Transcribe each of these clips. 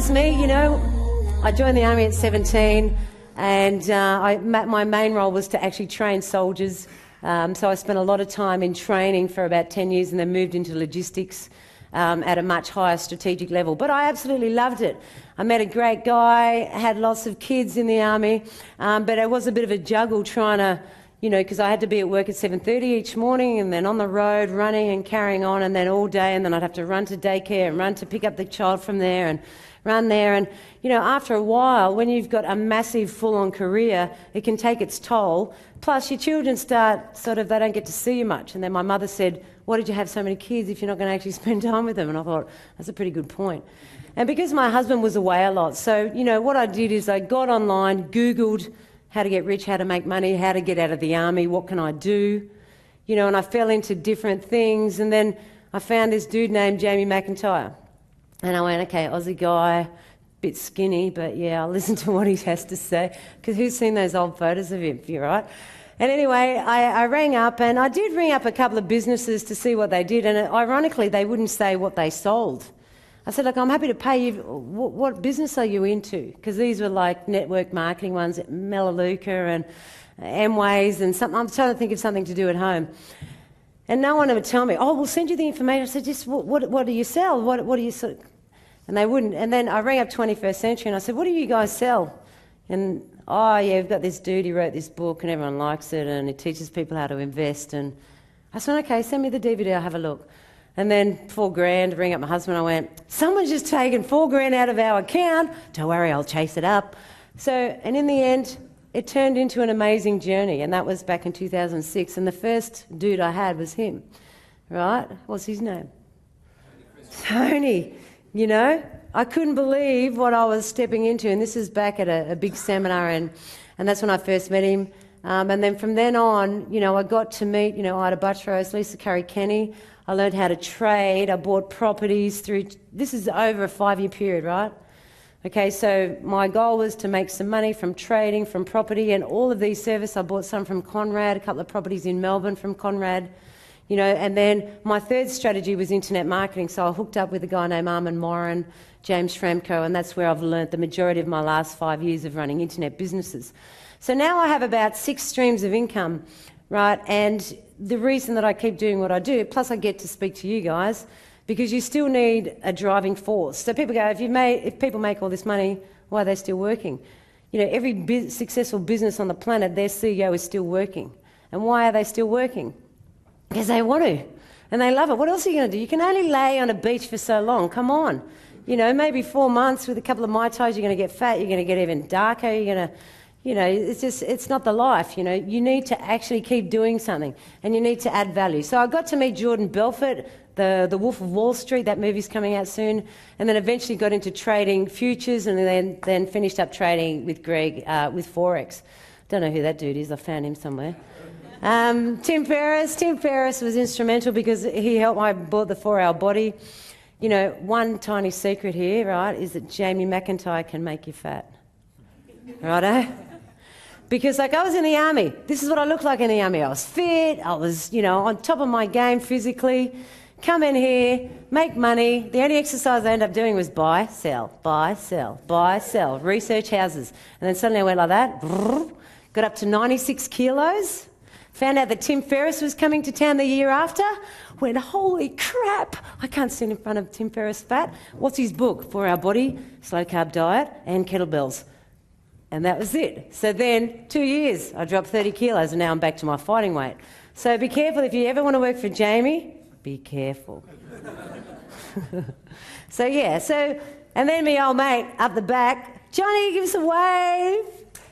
that's me, you know. I joined the Army at 17 and my main role was to actually train soldiers. So I spent a lot of time in training for about 10 years and then moved into logistics at a much higher strategic level. But I absolutely loved it. I met a great guy, had lots of kids in the Army, but it was a bit of a juggle trying to, you know, because I had to be at work at 7:30 each morning and then on the road running and carrying on, and then all day, and then I'd have to run to daycare and run to pick up the child from there and run there. And, you know, after a while, when you've got a massive full-on career, it can take its toll. Plus your children start sort of, they don't get to see you much. And then my mother said, why did you have so many kids if you're not going to actually spend time with them? And I thought, that's a pretty good point. And because my husband was away a lot, so, you know, what I did is I got online, Googled how to get rich, how to make money, how to get out of the Army, what can I do? You know, and I fell into different things. And then I found this dude named Jamie McIntyre. And I went, okay, Aussie guy, bit skinny, but yeah, I'll listen to what he has to say. Because who's seen those old photos of him, you're right? And anyway, I rang up, and I did ring up a couple of businesses to see what they did. And ironically, they wouldn't say what they sold. I said, look, I'm happy to pay you. What business are you into? Because these were like network marketing ones, Melaleuca and Amways and something. I'm trying to think of something to do at home. And no one would tell me, oh, we'll send you the information. I said, just what do you sell? What do you sell? And they wouldn't. And then I rang up 21st Century and I said, what do you guys sell? And, oh, yeah, we've got this dude, he wrote this book and everyone likes it and it teaches people how to invest. And I said, okay, send me the DVD, I'll have a look. And then $4,000, ring up my husband, I went, someone's just taken $4,000 out of our account. Don't worry, I'll chase it up. So, and in the end, it turned into an amazing journey, and that was back in 2006. And the first dude I had was him, right? What's his name? Tony. You know, I couldn't believe what I was stepping into, and this is back at a big seminar, and that's when I first met him. And then from then on, you know, I got to meet, you know, Ida Buttrose, Lisa Curry-Kenny. I learned how to trade. I bought properties through. This is over a 5-year period, right? Okay, so my goal was to make some money from trading, from property, and all of these services. I bought some from Conrad, a couple of properties in Melbourne from Conrad, you know, and then my third strategy was internet marketing. So I hooked up with a guy named Armin Morin, James Schramko, and that's where I've learnt the majority of my last 5 years of running internet businesses. So now I have about 6 streams of income, right? And the reason that I keep doing what I do, plus I get to speak to you guys, because you still need a driving force. So people go, if people make all this money, why are they still working? You know, every successful business on the planet, their CEO is still working. And why are they still working? Because they want to, and they love it. What else are you going to do? You can only lay on a beach for so long. Come on. You know, maybe 4 months with a couple of Mai Tais, you're going to get fat, you're going to get even darker, you're going to, you know, it's not the life, you know. You need to actually keep doing something, and you need to add value. So I got to meet Jordan Belfort, the Wolf of Wall Street. That movie's coming out soon. And then eventually got into trading futures, and then finished up trading with Greg with Forex. Don't know who that dude is. I found him somewhere. Tim Ferriss was instrumental because he helped. I bought the 4-Hour Body. You know, one tiny secret here, right, is that Jamie McIntyre can make you fat. Righto? Because, like, I was in the Army. This is what I looked like in the Army. I was fit. I was, you know, on top of my game physically. Come in here, make money. The only exercise I ended up doing was buy, sell, buy, sell, buy, sell, research houses. And then suddenly I went like that, got up to 96 kilos, found out that Tim Ferriss was coming to town the year after, went, holy crap, I can't sit in front of Tim Ferriss fat. What's his book? 4-Hour Body, Slow Carb Diet, and Kettlebells. And that was it. So then, 2 years, I dropped 30 kilos, and now I'm back to my fighting weight. So be careful if you ever want to work for Jamie. Be careful. So yeah, and then me old mate up the back, Johnny, give us a wave.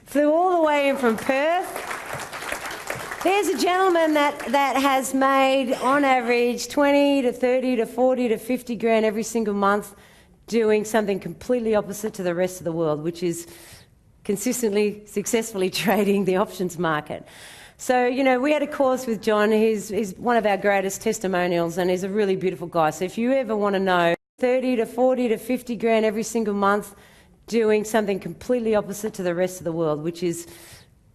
Flew all the way in from Perth. There's a gentleman that has made on average 20 to 30 to 40 to 50 grand every single month doing something completely opposite to the rest of the world, which is consistently, successfully trading the options market. So, you know, we had a course with John. He's one of our greatest testimonials, and he's a really beautiful guy. So if you ever want to know, 30 to 40 to 50 grand every single month doing something completely opposite to the rest of the world, which is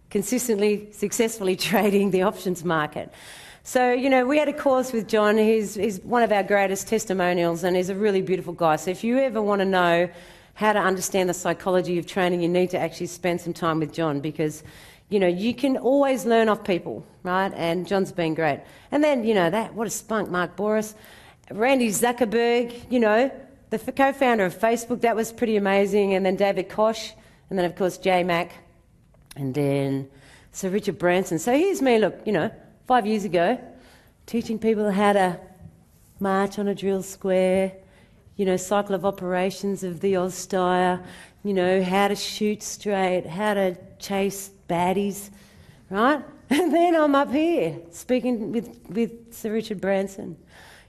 consistently, successfully trading the options market. So, you know, we had a course with John. He's one of our greatest testimonials, and he's a really beautiful guy. So if you ever want to know how to understand the psychology of training, you need to actually spend some time with John, because, you know, you can always learn off people, right? And John's been great. And then, you know, what a spunk, Mark Boris. Randy Zuckerberg, you know, the co-founder of Facebook, that was pretty amazing. And then David Koch, and then, of course, J Mac, and then Sir Richard Branson. So here's me, look, you know, 5 years ago, teaching people how to march on a drill square, you know, cycle of operations of the Ausstire, you know, how to shoot straight, how to chase baddies, right? And then I'm up here speaking with Sir Richard Branson.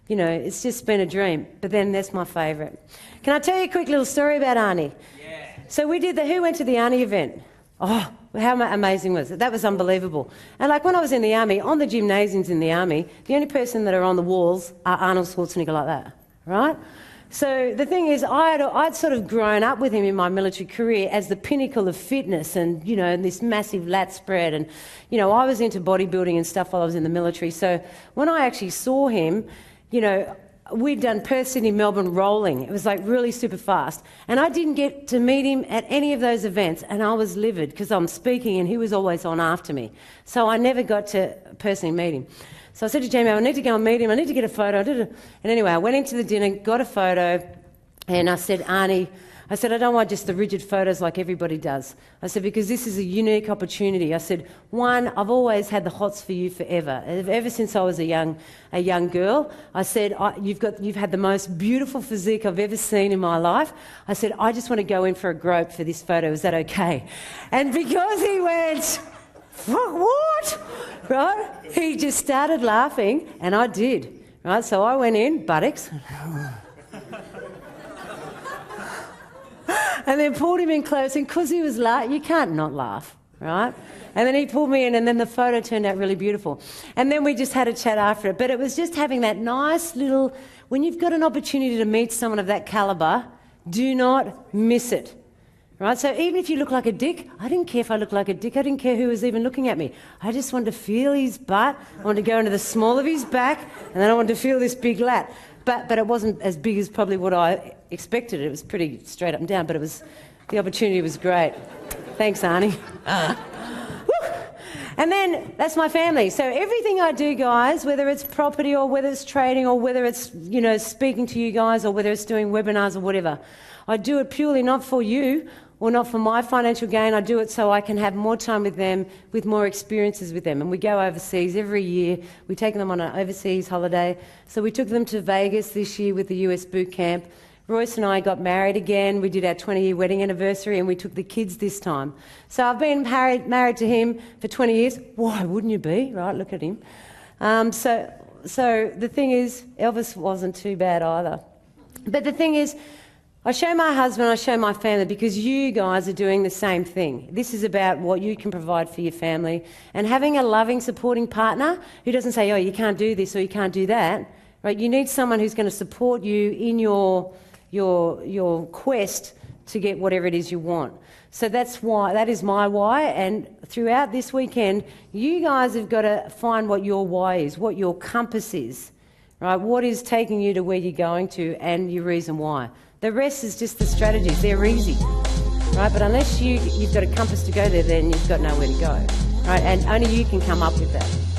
You know, it's just been a dream. But then that's my favourite. Can I tell you a quick little story about Arnie? Yeah. So who went to the Arnie event? Oh, how amazing was it? That was unbelievable. And like when I was in the army, on the gymnasiums in the army, the only person that are on the walls are Arnold Schwarzenegger like that, right? So the thing is, I'd sort of grown up with him in my military career as the pinnacle of fitness and, you know, and this massive lat spread. And, you know, I was into bodybuilding and stuff while I was in the military. So when I actually saw him, you know, we'd done Perth, Sydney, Melbourne rolling. It was like really super fast. And I didn't get to meet him at any of those events. And I was livid because I'm speaking and he was always on after me. So I never got to personally meet him. So I said to Jamie, I need to go and meet him. I need to get a photo. And anyway, I went into the dinner, got a photo. And I said, Arnie, I said, I don't want just the rigid photos like everybody does. I said, because this is a unique opportunity. I said, one, I've always had the hots for you forever. Ever since I was a young girl, I said, you've had the most beautiful physique I've ever seen in my life. I said, I just want to go in for a grope for this photo. Is that okay? And because he went, what? Right? He just started laughing, and I did. Right? So I went in, buttocks. And then pulled him in close, and because he was laughing, you can't not laugh, right? And then he pulled me in, and then the photo turned out really beautiful. And then we just had a chat after it. But it was just having that nice little, when you've got an opportunity to meet someone of that calibre, do not miss it, right? So even if you look like a dick, I didn't care if I looked like a dick. I didn't care who was even looking at me. I just wanted to feel his butt. I wanted to go into the small of his back, and then I wanted to feel this big lat. But it wasn't as big as probably what I expected. It was pretty straight up and down, but the opportunity was great. Thanks, Arnie. And then that's my family. So everything I do, guys, whether it's property or whether it's trading or whether it's, you know, speaking to you guys or whether it's doing webinars or whatever, I do it purely not for you or not for my financial gain. I do it so I can have more time with them, with more experiences with them. And we go overseas every year. We take them on an overseas holiday. So we took them to Vegas this year with the US boot camp. Royce and I got married again. We did our 20-year wedding anniversary, and we took the kids this time. So I've been married to him for 20 years. Why wouldn't you be? Right, look at him. So the thing is, Elvis wasn't too bad either. But the thing is, I show my husband, I show my family, because you guys are doing the same thing. This is about what you can provide for your family. And having a loving, supporting partner who doesn't say, oh, you can't do this or you can't do that, right? You need someone who's going to support you in your quest to get whatever it is you want. So that is my why. And throughout this weekend, you guys have got to find what your why is, what your compass is, right? What is taking you to where you're going to and your reason why. The rest is just the strategies. They're easy, right? But unless you've got a compass to go there, then you've got nowhere to go, right? And only you can come up with that.